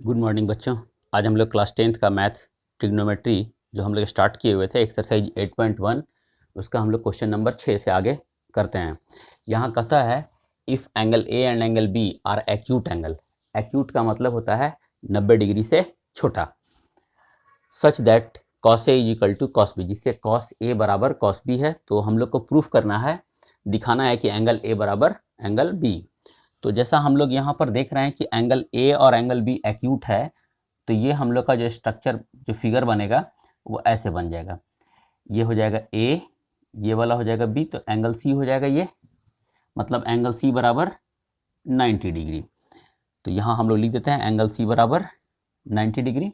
Good morning बच्चों। आज हम लोग क्लास 10th का मैथ ट्रिग्नोमेट्री जो हम लोग स्टार्ट किए हुए थे एक्सरसाइज 8.1 उसका हम लोग क्वेश्चन नंबर 6 से आगे करते हैं। यहाँ कहता है if angle A and angle B are acute angle. Acute का मतलब होता है 90 डिग्री से छोटा। Such that cos A is equal to cos B, जिससे कॉस ए बराबर कॉस बी है। तो हम लोग को प्रूफ करना है, दिखाना है कि एंगल ए बराबर एंगल बी। तो जैसा हम लोग यहाँ पर देख रहे हैं कि एंगल ए और एंगल बी एक्यूट है, तो ये हम लोग का जो स्ट्रक्चर जो फिगर बनेगा वो ऐसे बन जाएगा। ये हो जाएगा ए, ये वाला हो जाएगा बी, तो एंगल सी हो जाएगा ये, मतलब एंगल सी बराबर 90 डिग्री। तो यहाँ हम लोग लिख देते हैं एंगल सी बराबर 90 डिग्री।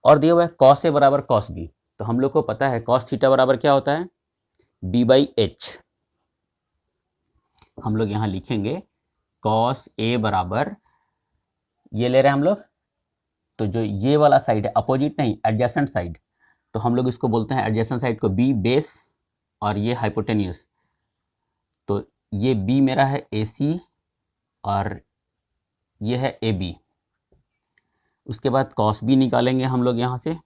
और दिया हुआ है कॉस ए बराबर कॉस बी, तो हम लोग को पता है कॉस थीटा बराबर क्या होता है, बी बाई एच। हम लोग यहाँ लिखेंगे कॉस ए बराबर, ये ले रहे हैं हम लोग, तो जो ये वाला साइड है अपोजिट नहीं एडजेसेंट साइड, तो हम लोग इसको बोलते हैं एडजेसेंट साइड को बी बेस और ये हाइपोटेन्यूस। तो ये बी मेरा है ए सी और ये है ए बी। उसके बाद कॉस बी निकालेंगे हम लोग यहाँ से,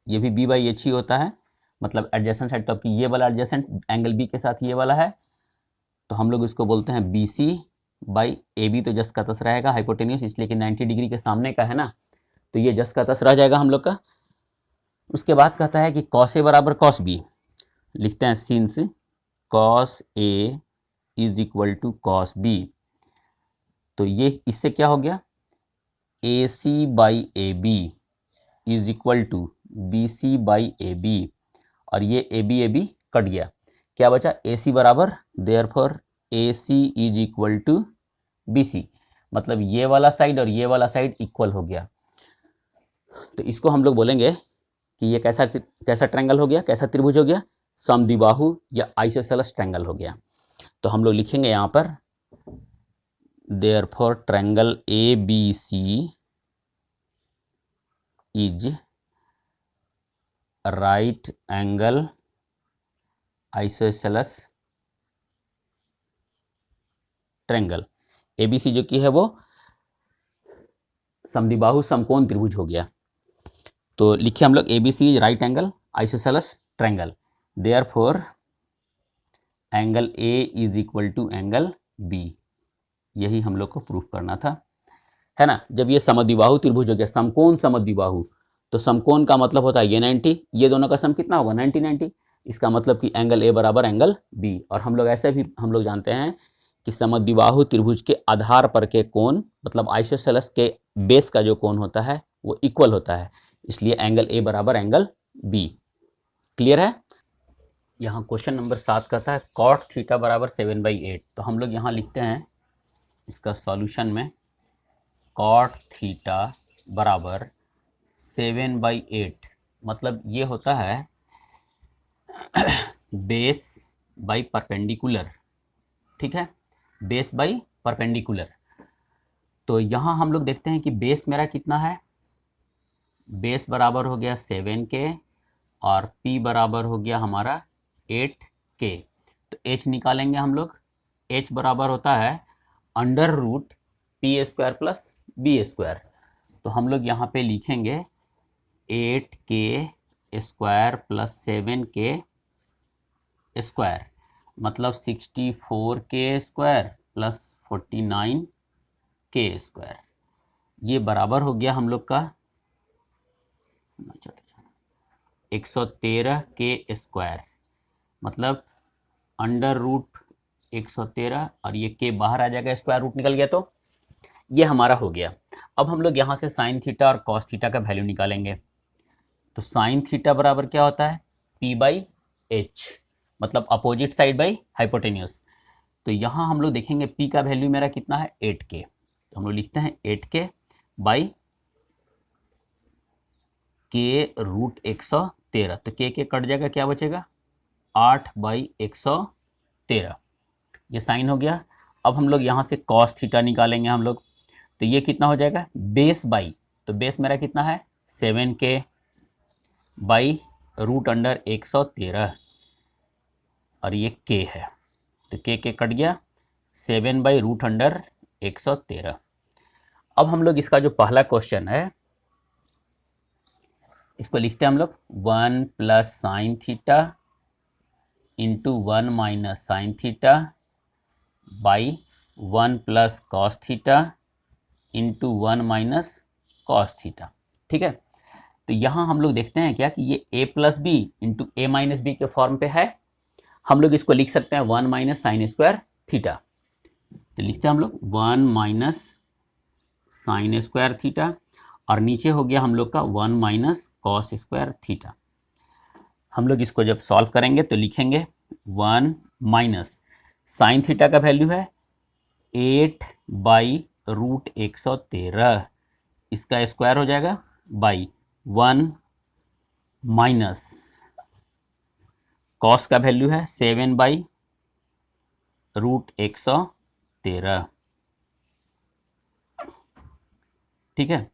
ये भी बी बाई एच ही होता है, मतलब एडजेसेंट साइड। तो आपकी ये वाला एडजेसेंट एंगल बी के साथ ये वाला है, तो हम लोग इसको बोलते हैं B C by A B. तो जस का तस रहेगा हाइपोटेन्यूस, इसलिए कि 90 डिग्री के सामने का है ना, तो ये जस का तस रह जाएगा हम लोग का। उसके बाद कहता है कि कॉस ए बराबर कॉस बी, लिखते हैं since cos A is equal to cos B. तो ये इससे क्या हो गया, A C by A B is equal to B C by A B, और ये ए बी कट गया, क्या बचा ए सी बराबर, therefore A C is equal to B C, मतलब ये वाला साइड और ये वाला साइड इक्वल हो गया। तो इसको हम लोग बोलेंगे कि ये कैसा ट्रायंगल हो गया, कैसा त्रिभुज हो गया, समद्विबाहु या आइसोसेलेस ट्रायंगल हो गया। तो हम लोग लिखेंगे यहाँ पर therefore triangle A B C is right angle isosceles triangle. ABC जो कि है वो समद्विबाहु समकोण त्रिभुज हो गया। तो लिखिए हम लोग ABC is right angle isosceles triangle, therefore angle A is equal to angle B. यही हम लोग को प्रूफ करना था, है ना। जब ये समद्विबाहु त्रिभुज हो गया, समकोण समद्विबाहु, तो समकोण का मतलब होता है ये 90, ये दोनों का सम कितना होगा 90 90। इसका मतलब कि एंगल ए बराबर एंगल बी। और हम लोग ऐसे भी हम लोग जानते हैं कि समद्विबाहु त्रिभुज के आधार पर के कोण, मतलब आइसोसेलेस के बेस का जो कोण होता है वो इक्वल होता है, इसलिए एंगल ए बराबर एंगल बी। क्लियर है। यहाँ क्वेश्चन नंबर 7 कहता है कॉट थीटा बराबर 7/8। तो हम लोग यहाँ लिखते हैं इसका सॉल्यूशन में कॉट थीटा बराबर 7/8, मतलब ये होता है बेस बाई परपेंडिकुलर, ठीक है, बेस बाई परपेंडिकुलर। तो यहाँ हम लोग देखते हैं कि बेस मेरा कितना है, बेस बराबर हो गया 7 के और p बराबर हो गया हमारा 8 के। तो h निकालेंगे हम लोग, h बराबर होता है under root P square plus B square. तो हम लोग यहाँ पे लिखेंगे 8 के स्क्वायर प्लस 7 के स्क्वायर, मतलब 64 के स्क्वायर प्लस 49 के स्क्वायर। ये बराबर हो गया हम लोग का 113 के स्क्वायर, मतलब अंडर रूट 113 और ये के बाहर आ जाएगा, स्क्वायर रूट निकल गया, तो ये हमारा हो गया। अब हम लोग यहाँ से साइन थीटा और कॉस थीटा का वैल्यू निकालेंगे। तो साइन थीटा बराबर क्या होता है, पी बाई एच, मतलब अपोजिट साइड बाई हाइपोटेन्यूस। तो यहाँ हम लोग देखेंगे पी का वैल्यू मेरा कितना है 8 के, तो हम लोग लिखते हैं 8 के बाई के रूट 113। तो के कट जाएगा, क्या बचेगा 8/113, ये साइन हो गया। अब हम लोग यहाँ से कॉस थीटा निकालेंगे हम लोग, तो ये कितना हो जाएगा बेस बाई, तो बेस मेरा कितना है 7 के बाई रूट अंडर 113 और ये के है, तो के कट गया 7 बाई रूट अंडर 113। अब हम लोग इसका जो पहला क्वेश्चन है इसको लिखते हैं हम लोग 1 plus sine theta into 1 minus sine theta by 1 plus cos theta into 1 minus cos theta. ठीक है, तो यहाँ हम लोग देखते हैं क्या कि ये a plus B into A minus B के फॉर्म पे है। हम लोग इसको लिख सकते हैं 1 माइनस साइन स्क्वायर थीटा। तो लिखते हैं हम लोग 1 माइनस साइन स्क्वायर थीटा और नीचे हो गया हम लोग का 1 माइनस कॉस स्क्वायर थीटा। हम लोग इसको जब सॉल्व करेंगे तो लिखेंगे 1 माइनस साइन थीटा का वैल्यू है 8 बाई रूट 113, इसका स्क्वायर हो जाएगा बाई 1 माइनस कॉस का वैल्यू है 7 बाई रूट 113। ठीक है,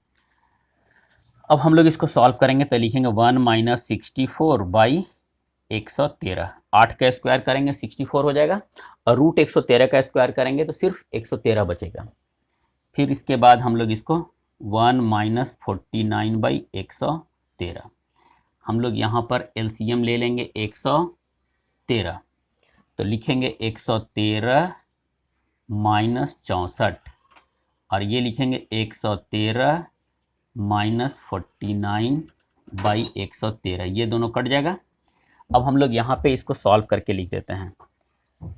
अब हम लोग इसको सॉल्व करेंगे तो लिखेंगे 1 माइनस 64 बाई 113। 8 का स्क्वायर करेंगे 64 हो जाएगा और रूट 113 का स्क्वायर करेंगे तो सिर्फ 113 बचेगा। फिर इसके बाद हम लोग इसको 1 माइनस 49 बाई 113, हम लोग यहाँ पर एलसीएम ले लेंगे 113, तो लिखेंगे 113 माइनस 64 और ये लिखेंगे 113 माइनस 49 बाई 113, ये दोनों कट जाएगा। अब हम लोग यहाँ पे इसको सॉल्व करके लिख देते हैं।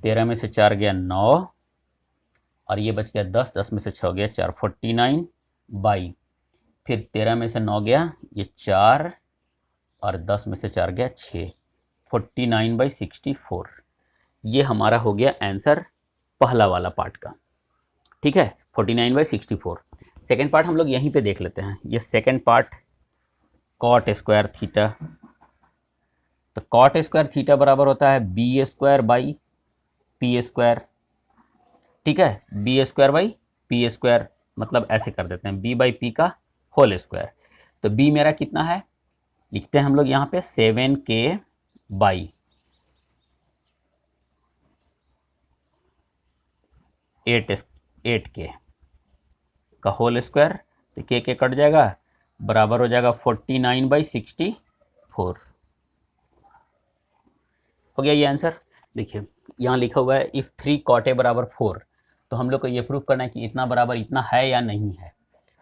13 में से 4 गया 9 और ये बच गया 10, 10 में से 6 गया 4, 49 बाई, फिर 13 में से 9 गया ये 4 और 10 में से 4 गया 6, 49 बाई 64। ये हमारा हो गया आंसर पहला वाला पार्ट का। ठीक है, 49 बाई 64। सेकेंड पार्ट हम लोग यहीं पे देख लेते हैं। ये second part cot square theta, तो कॉट स्क्वायर थीटा बराबर होता है B square by P square. ठीक है, B square by P square, मतलब ऐसे कर देते हैं बी बाई पी का होल स्क्वायर। तो बी मेरा कितना है, लिखते हैं हम लोग यहाँ पे 7k बाई 8k का होल स्क्वायर, तो के कट जाएगा, बराबर हो जाएगा 49 बाई 64। हो गया ये आंसर। देखिए यहाँ लिखा हुआ है इफ़ 3 cot A बराबर 4, तो हम लोग को ये प्रूव करना है कि इतना बराबर इतना है या नहीं है।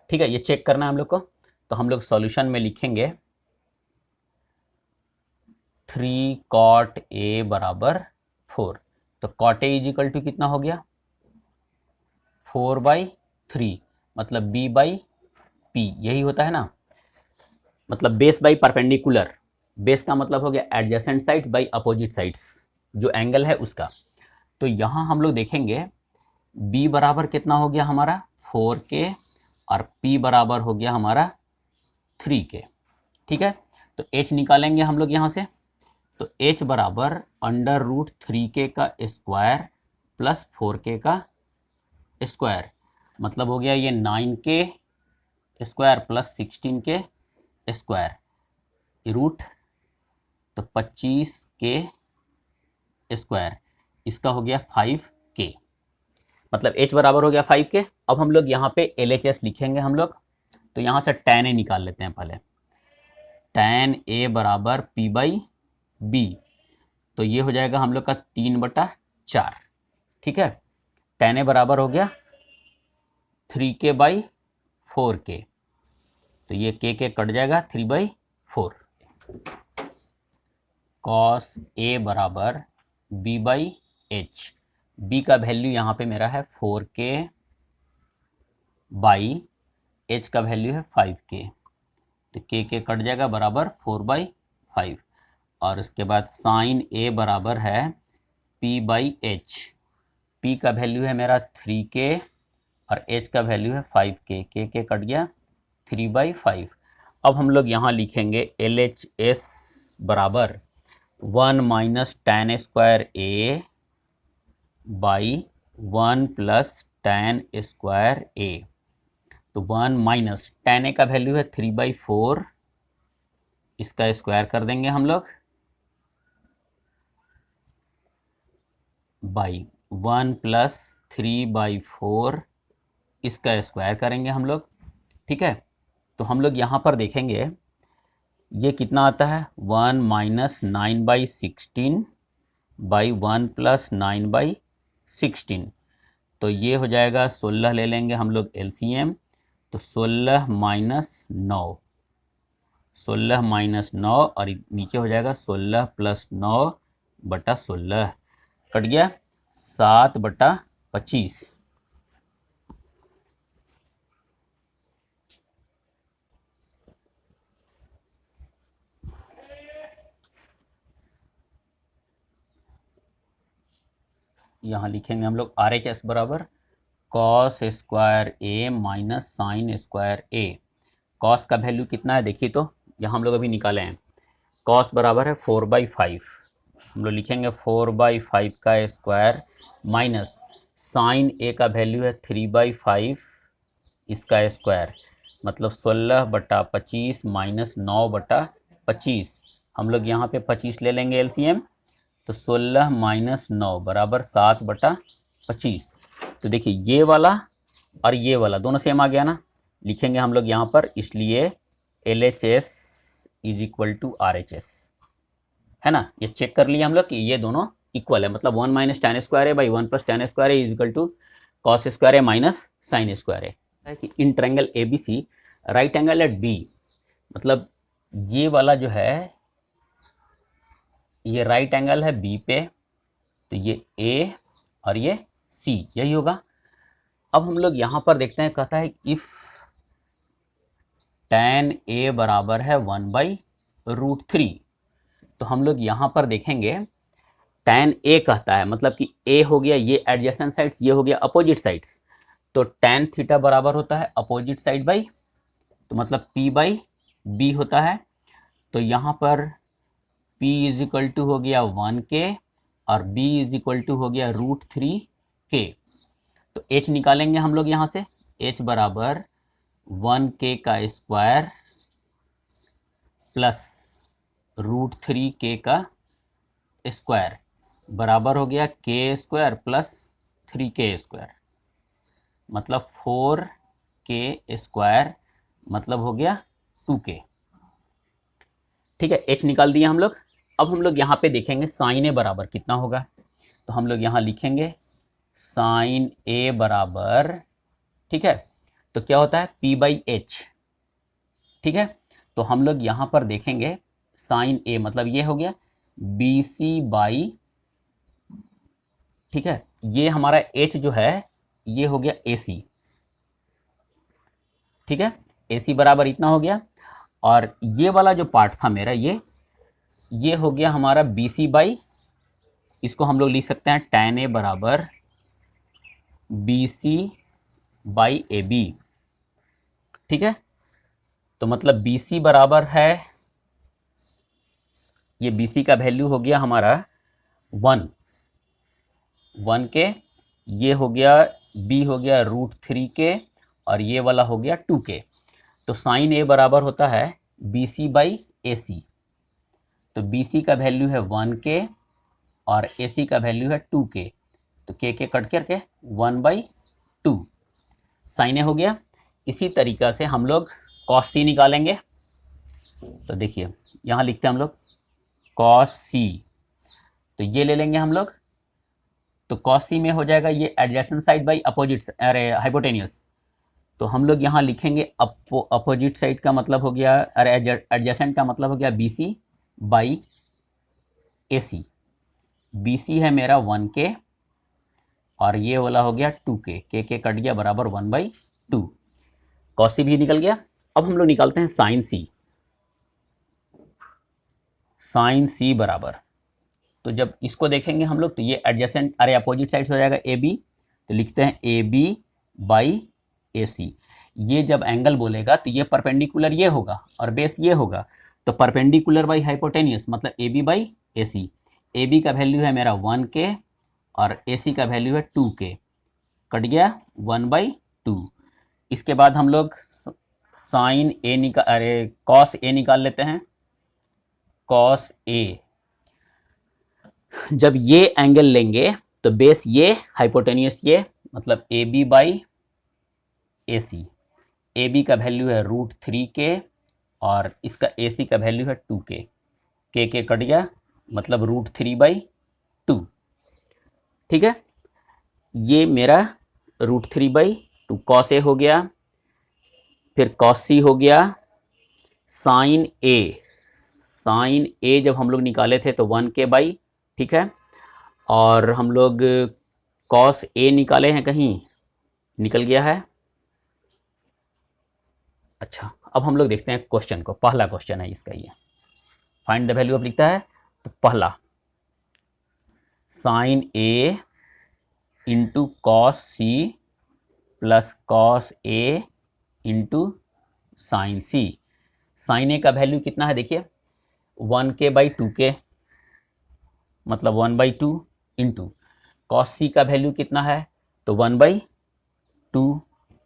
ठीक है, ये चेक करना है हम लोग को। तो हम लोग सॉल्यूशन में लिखेंगे 3 cot A बराबर 4, तो cot A इजिकल टू कितना हो गया 4/3, मतलब b बाई पी, यही होता है ना, मतलब बेस बाई परपेंडिकुलर। बेस का मतलब हो गया adjacent sides by opposite sides, जो एंगल है उसका। तो यहाँ हम लोग देखेंगे b बराबर कितना हो गया हमारा 4k और p बराबर हो गया हमारा 3k। ठीक है, तो h निकालेंगे हम लोग यहाँ से, तो h बराबर अंडर रूट 3k का स्क्वायर प्लस 4k का स्क्वायर, मतलब हो गया ये 9k square plus 16k square root, तो 25k स्क्वायर, इसका हो गया 5k, मतलब h बराबर हो गया 5k। अब हम लोग यहाँ पे LHS लिखेंगे हम लोग, तो यहाँ से tan a निकाल लेते हैं पहले। tan a बराबर p बाई बी, तो ये हो जाएगा हम लोग का 3/4। ठीक है, tan a बराबर हो गया 3k बाई 4k, तो ये k कट जाएगा 3/4। cos a बराबर b बाई एच, b का वैल्यू यहाँ पे मेरा है 4k बाई h का वैल्यू है 5k, तो k कट जाएगा बराबर 4/5। और उसके बाद साइन a बराबर है p बाई एच, p का वैल्यू है मेरा 3k और h का वैल्यू है 5k, k कट गया 3/5। अब हम लोग यहाँ लिखेंगे LHS बराबर 1 minus tan square a by 1 plus tan square a, तो 1 माइनस tan a का वैल्यू है 3/4, इसका स्क्वायर कर देंगे हम लोग बाई 1 प्लस 3/4 इसका स्क्वायर करेंगे हम लोग, ठीक है। तो हम लोग यहाँ पर देखेंगे ये कितना आता है, 1 माइनस 9/16 बाई 1 प्लस 9/16। तो ये हो जाएगा 16 ले लेंगे हम लोग एलसीएम, तो 16 माइनस 9, 16 माइनस 9 और नीचे हो जाएगा 16 प्लस 9 बटा 16, कट गया 7/25। यहाँ लिखेंगे हम लोग आर एच एस बराबर कॉस स्क्वायर ए माइनस साइन स्क्वायर ए। कॉस का वैल्यू कितना है देखिए, तो यहाँ हम लोग अभी निकाले हैं, कॉस बराबर है 4/5, हम लोग लिखेंगे 4/5 का स्क्वायर माइनस साइन ए का वैल्यू है 3/5 इसका स्क्वायर, मतलब 16/25 माइनस 9/25। हम लोग यहाँ पे 25 ले लेंगे एलसीएम, तो 16 माइनस 9 बराबर 7/25। तो देखिए ये वाला और ये वाला दोनों सेम आ गया ना, लिखेंगे हम लोग यहाँ पर, इसलिए LHS is equal to RHS, है ना। ये चेक कर लिया हम लोग कि ये दोनों इक्वल है, मतलब 1 माइनस tan स्क्वायर है बाई 1 प्लस tan स्क्वायर है is equal to cos square है माइनस साइन स्क्वायर है कि in triangle ABC right angle at B, मतलब ये वाला जो है ये राइट एंगल है B पे, तो ये A और ये C, यही होगा। अब हम लोग यहाँ पर देखते हैं, कहता है इफ tan A बराबर है 1/√3, तो हम लोग यहाँ पर देखेंगे tan A कहता है, मतलब कि A हो गया ये एडजेसेंट साइड्स, ये हो गया अपोजिट साइड्स, तो tan थीटा बराबर होता है अपोजिट साइड बाई, तो मतलब P/B होता है। तो यहाँ पर P इज इक्वल टू हो गया 1K और B इज इक्वल टू हो गया √3K। तो H निकालेंगे हम लोग यहाँ से, H बराबर 1K का स्क्वायर प्लस √3K का स्क्वायर बराबर हो गया K square plus 3K square, मतलब 4K स्क्वायर, मतलब हो गया 2K, ठीक है। H निकाल दिया हम लोग। अब हम लोग यहाँ पे देखेंगे साइन ए बराबर कितना होगा, तो हम लोग यहाँ लिखेंगे साइन ए बराबर, ठीक है, तो क्या होता है P/H, ठीक है। तो हम लोग यहाँ पर देखेंगे साइन ए मतलब ये हो गया BC/, ठीक है, ये हमारा H जो है ये हो गया AC, ठीक है, AC बराबर इतना हो गया। और ये वाला जो पार्ट था मेरा ये हो गया हमारा BC/, इसको हम लोग लिख सकते हैं tan A बराबर BC/AB, ठीक है। तो मतलब BC बराबर है, ये BC का वैल्यू हो गया हमारा 1K, ये हो गया B हो गया √3K और ये वाला हो गया 2K। तो साइन A बराबर होता है BC/AC, तो BC का वैल्यू है 1K और AC का वैल्यू है 2K, तो K कट करके 1/2 साइन A हो गया। इसी तरीक़ा से हम लोग cos C निकालेंगे, तो देखिए यहाँ लिखते हैं हम लोग cos C, तो ये ले लेंगे हम लोग, तो cos C में हो जाएगा ये एडजेसेंट साइड बाई अपोजिट, अरे हाइपोटेनियस, तो हम लोग यहाँ लिखेंगे अपोजिट साइड का मतलब हो गया, अरे एडजेसेंट का मतलब हो गया BC/AC। BC है मेरा 1K और ये वाला हो गया 2K, K कट गया बराबर 1/2, cos C भी निकल गया। अब हम लोग निकालते हैं साइन C, साइन C बराबर, तो जब इसको देखेंगे हम लोग तो ये एडजेसेंट, अरे अपोजिट साइड हो जाएगा AB, तो लिखते हैं AB/AC। ये जब एंगल बोलेगा तो ये परपेंडिकुलर ये होगा और बेस ये होगा, तो परपेंडिकुलर बाई हाइपोटेनियस मतलब AB/AC। AB का वैल्यू है मेरा 1K और AC का वैल्यू है 2K, कट गया 1/2। इसके बाद हम लोग साइन A निकाल, अरे cos A निकाल लेते हैं, cos A, जब ये एंगल लेंगे तो बेस ये हाइपोटेनियस ये, मतलब AB/AC AC, AB का वैल्यू है √3k और इसका AC का वैल्यू है 2k, k कट गया मतलब √3/2। ठीक है, ये मेरा √3/2 cos A हो गया, फिर cos C हो गया, sin A जब हम लोग निकाले थे तो 1k/, ठीक है, और हम लोग cos A निकाले हैं, कहीं निकल गया है। अच्छा, अब हम लोग देखते हैं क्वेश्चन को, पहला क्वेश्चन है इसका, ये फाइंड द वैल्यू अब लिखता है तो पहला sin A into cos C plus cos A into sin C। sin A का वैल्यू कितना है देखिए 1k/2k मतलब 1/2 इंटू cos C का वैल्यू कितना है तो 1/2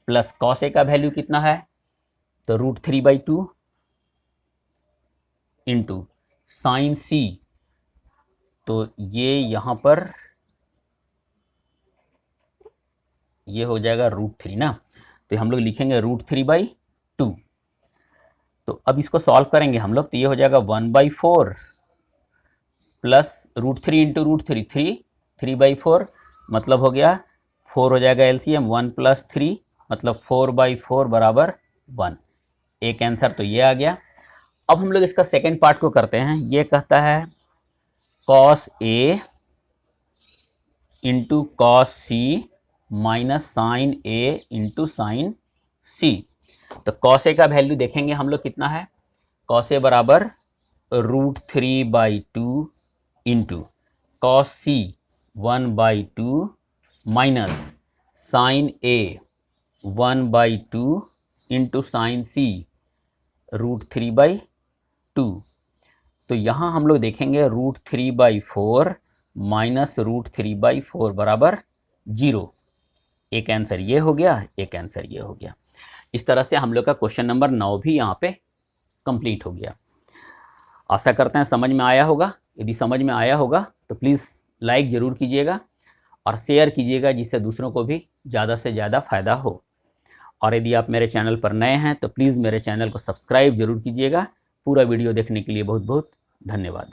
प्लस cos A का वैल्यू कितना है तो √3/2 इंटू sin C, तो ये यहाँ पर ये हो जाएगा √3 ना, तो हम लोग लिखेंगे √3/2। तो अब इसको सॉल्व करेंगे हम लोग तो ये हो जाएगा 1/4 प्लस √3 इंटू √3 3/4 मतलब हो गया 4 हो जाएगा LCM 1 + 3 मतलब 4/4 बराबर 1। एक आंसर तो ये आ गया। अब हम लोग इसका सेकेंड पार्ट को करते हैं। ये कहता है cos A into cos C minus sin A into sin C। तो cos A का वैल्यू देखेंगे हम लोग कितना है, cos A बराबर √3/2 into cos C 1/2 minus sin A 1/2 into sin C √3/2। तो यहाँ हम लोग देखेंगे √3/4 माइनस √3/4 बराबर 0। एक आंसर ये हो गया, एक आंसर ये हो गया। इस तरह से हम लोग का क्वेश्चन नंबर 9 भी यहाँ पे कंप्लीट हो गया। आशा करते हैं समझ में आया होगा। यदि समझ में आया होगा तो प्लीज़ लाइक ज़रूर कीजिएगा और शेयर कीजिएगा, जिससे दूसरों को भी ज़्यादा से ज़्यादा फ़ायदा हो। और यदि आप मेरे चैनल पर नए हैं तो प्लीज़ मेरे चैनल को सब्सक्राइब जरूर कीजिएगा। पूरा वीडियो देखने के लिए बहुत बहुत धन्यवाद।